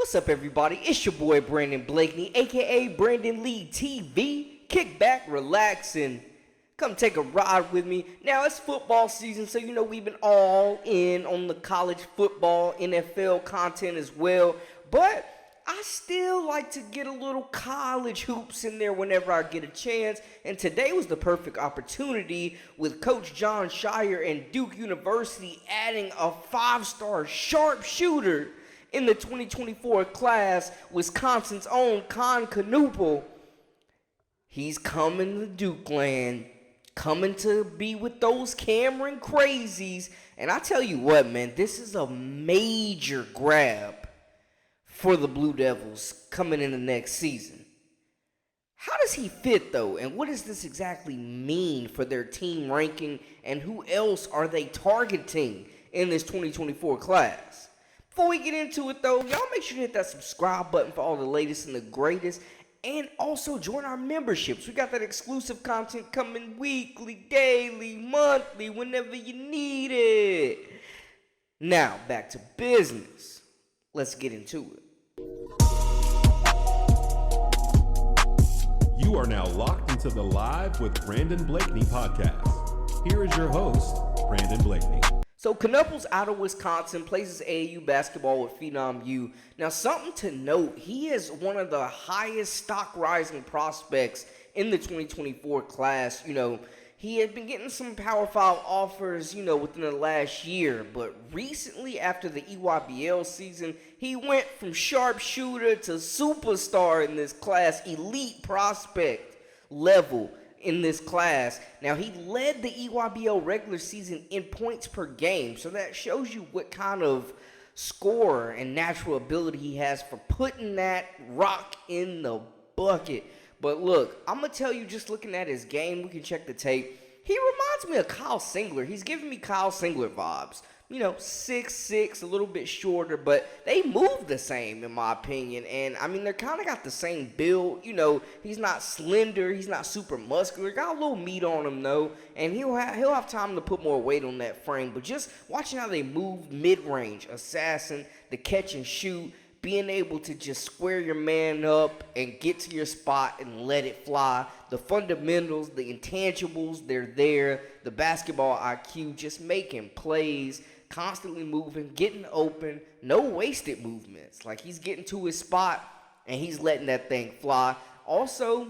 What's up, everybody? It's your boy Brandon Blakeney, aka Brandon Lee TV. Kick back, relax, and come take a ride with me. Now, it's football season, so you know we've been all in on the college football, NFL content as well. But I still like to get a little college hoops in there whenever I get a chance. And today was the perfect opportunity with Coach John Scheyer and Duke University adding a 5-star sharpshooter in the 2024 class, Wisconsin's own Knupple. He's coming to Duke land, coming to be with those Cameron crazies. And I tell you what, man, this is a major grab for the Blue Devils coming in the next season. How does he fit, though? And what does this exactly mean for their team ranking? And who else are they targeting in this 2024 class? Before we get into it, though, y'all make sure to hit that subscribe button for all the latest and the greatest. And also join our memberships. We got that exclusive content coming weekly, daily, monthly, whenever you need it. Now, back to business. Let's get into it. You are now locked into the Live with Brandon Blakeney podcast. Here is your host, Brandon Blakeney. So Knupple's out of Wisconsin, plays his AAU basketball with Phenom U. Now, something to note, he is one of the highest stock rising prospects in the 2024 class. You know, he had been getting some Power 5 offers, within the last year. But recently, after the EYBL season, he went from sharpshooter to superstar in this class, elite prospect level in this class. Now, he led the EYBL regular season in points per game, so that shows you what kind of scorer and natural ability he has for putting that rock in the bucket. But look, I'm going to tell you, just looking at his game, we can check the tape, he reminds me of Kyle Singler. He's giving me Kyle Singler vibes. 6'6", a little bit shorter, but they move the same, in my opinion. And, they're kind of got the same build. He's not slender. He's not super muscular. Got a little meat on him, though. And he'll have time to put more weight on that frame. But just watching how they move mid-range, assassin, the catch and shoot, being able to just square your man up and get to your spot and let it fly. The fundamentals, the intangibles, they're there. The basketball IQ, just making plays, constantly moving, getting open, no wasted movements. Like, he's getting to his spot and he's letting that thing fly. Also,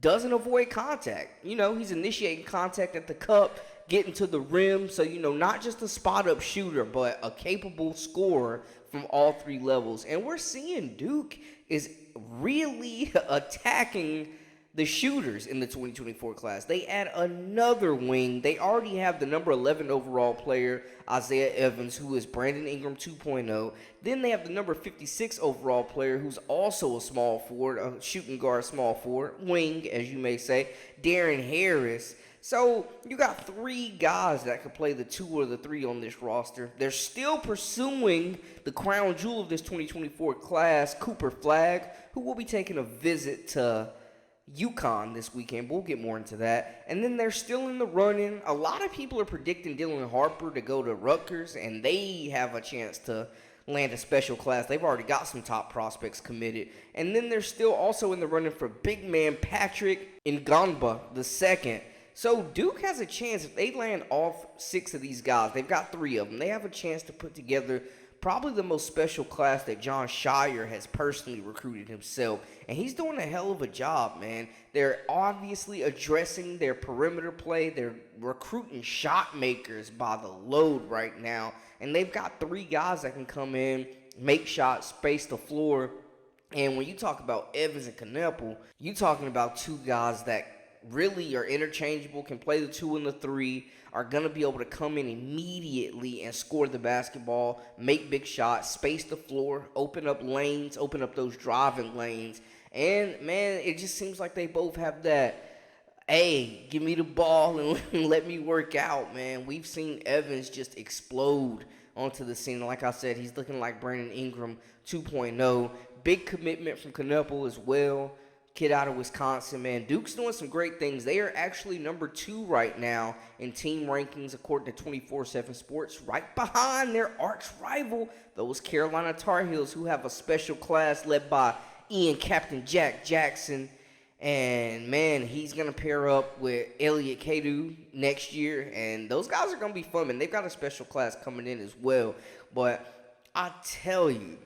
doesn't avoid contact. He's initiating contact at the cup, getting to the rim. So, not just a spot-up shooter, but a capable scorer from all three levels. And we're seeing Duke is really attacking the shooters in the 2024 class. They add another wing. They already have the number 11 overall player, Isaiah Evans, who is Brandon Ingram 2.0. Then they have the number 56 overall player, who's also a small forward, a shooting guard small forward, wing, as you may say, Darren Harris. So you got three guys that could play the 2 or the 3 on this roster. They're still pursuing the crown jewel of this 2024 class, Cooper Flagg, who will be taking a visit to UConn this weekend. We'll get more into that. And then they're still in the running. A lot of people are predicting Dylan Harper to go to Rutgers, and they have a chance to land a special class. They've already got some top prospects committed. And then they're still also in the running for big man Patrick Ngamba II. So Duke has a chance. If they land all 6 of these guys, they've got 3 of them, they have a chance to put together probably the most special class that John Scheyer has personally recruited himself. And he's doing a hell of a job, man. They're obviously addressing their perimeter play. They're recruiting shot makers by the load right now. And they've got 3 guys that can come in, make shots, space the floor. And when you talk about Evans and Knupple, you're talking about 2 guys that really are interchangeable, can play the 2 and the 3, are going to be able to come in immediately and score the basketball, make big shots, space the floor, open up lanes, open up those driving lanes. And, man, it just seems like they both have that, hey, give me the ball and let me work out, man. We've seen Evans just explode onto the scene. Like I said, he's looking like Brandon Ingram 2.0. Big commitment from Knupple as well. kid out of Wisconsin, man. Duke's doing some great things. They are actually number 2 right now in team rankings according to 24/7 Sports, right behind their arch rival, those Carolina Tar Heels, who have a special class led by Ian Captain Jack Jackson. And, man, he's going to pair up with Elliot Kadu next year. And those guys are going to be fun, man. They've got a special class coming in as well. But I tell you,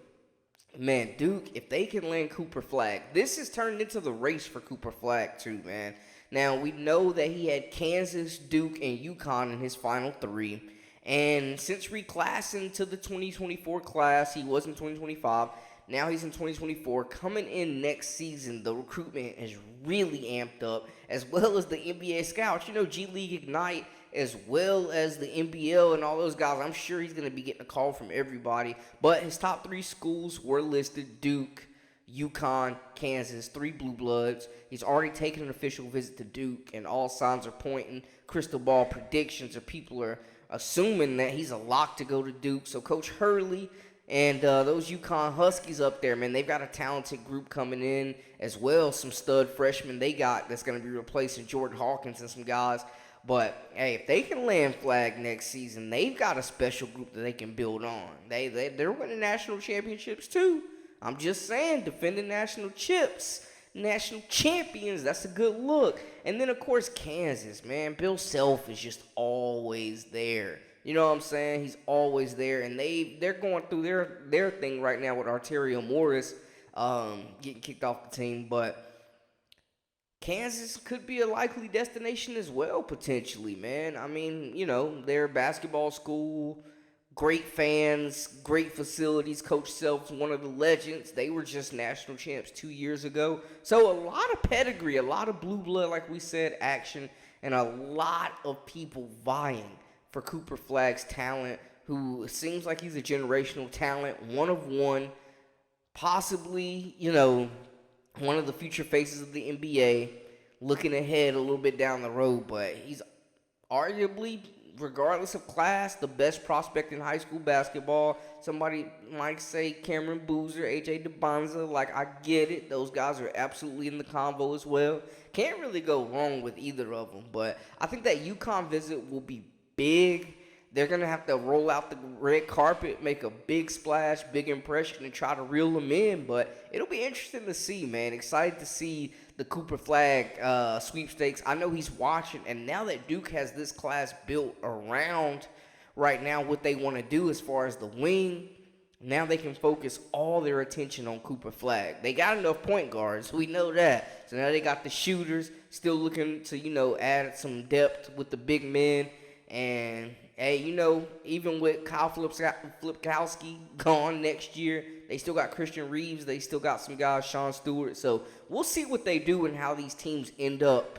man, Duke, if they can land Cooper Flagg, this has turned into the race for Cooper Flagg too, man. Now, we know that he had Kansas, Duke, and UConn in his final 3. And since reclassing to the 2024 class, he was in 2025. Now he's in 2024. Coming in next season, the recruitment is really amped up, as well as the NBA scouts. You know, G League Ignite, as well as the NBL and all those guys. I'm sure he's going to be getting a call from everybody. But his top 3 schools were listed: Duke, UConn, Kansas, 3 blue bloods. He's already taken an official visit to Duke, and all signs are pointing. Crystal ball predictions, or people are assuming that he's a lock to go to Duke. So Coach Hurley and those UConn Huskies up there, man, they've got a talented group coming in as well. Some stud freshmen they got that's going to be replacing Jordan Hawkins and some guys. But, hey, if they can land Flagg next season, they've got a special group that they can build on. They're winning national championships too. I'm just saying, defending national champions, that's a good look. And then, of course, Kansas, man. Bill Self is just always there. You know what I'm saying? He's always there, and they're going through their thing right now with Arterio Morris getting kicked off the team. But Kansas could be a likely destination as well, potentially, man. I mean, you know, they're a basketball school, great fans, great facilities. Coach Self's one of the legends. They were just national champs 2 years ago. So a lot of pedigree, a lot of blue blood, like we said, action, and a lot of people vying for Cooper Flagg's talent, who seems like he's a generational talent, one of one, possibly, you know, one of the future faces of the NBA, looking ahead a little bit down the road. But he's arguably, regardless of class, the best prospect in high school basketball. Somebody might say Cameron Boozer, AJ DeBonza. Like, I get it. Those guys are absolutely in the convo as well. Can't really go wrong with either of them. But I think that UConn visit will be big. They're going to have to roll out the red carpet, make a big splash, big impression, and try to reel them in. But it'll be interesting to see, man. Excited to see the Cooper Flagg sweepstakes. I know he's watching, and now that Duke has this class built around right now what they want to do as far as the wing, now they can focus all their attention on Cooper Flagg. They got enough point guards. We know that. So now they got the shooters, still looking to, you know, add some depth with the big men. And, hey, you know, even with Kyle Flipkowski gone next year, they still got Christian Reeves. They still got some guys, Sean Stewart. So we'll see what they do and how these teams end up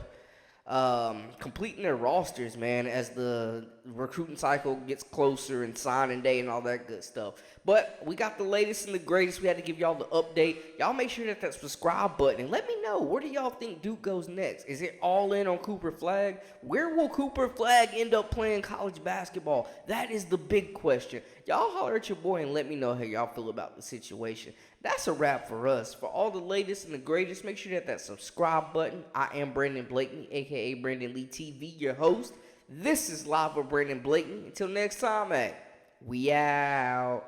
completing their rosters, man, as the recruiting cycle gets closer and signing day and all that good stuff. But we got the latest and the greatest. We had to give y'all the update. Y'all make sure to hit that subscribe button and let me know, where do y'all think Duke goes next? Is it all in on Cooper Flagg? Where will Cooper Flagg end up playing college basketball? That is the big question. Y'all holler at your boy and let me know how y'all feel about the situation. That's a wrap for us. For all the latest and the greatest, make sure to hit that subscribe button. I am Brandon Blakeney, a.k.a. Brandon Lee TV, your host. This is Live with Brandon Blakeney. Until next time, we out.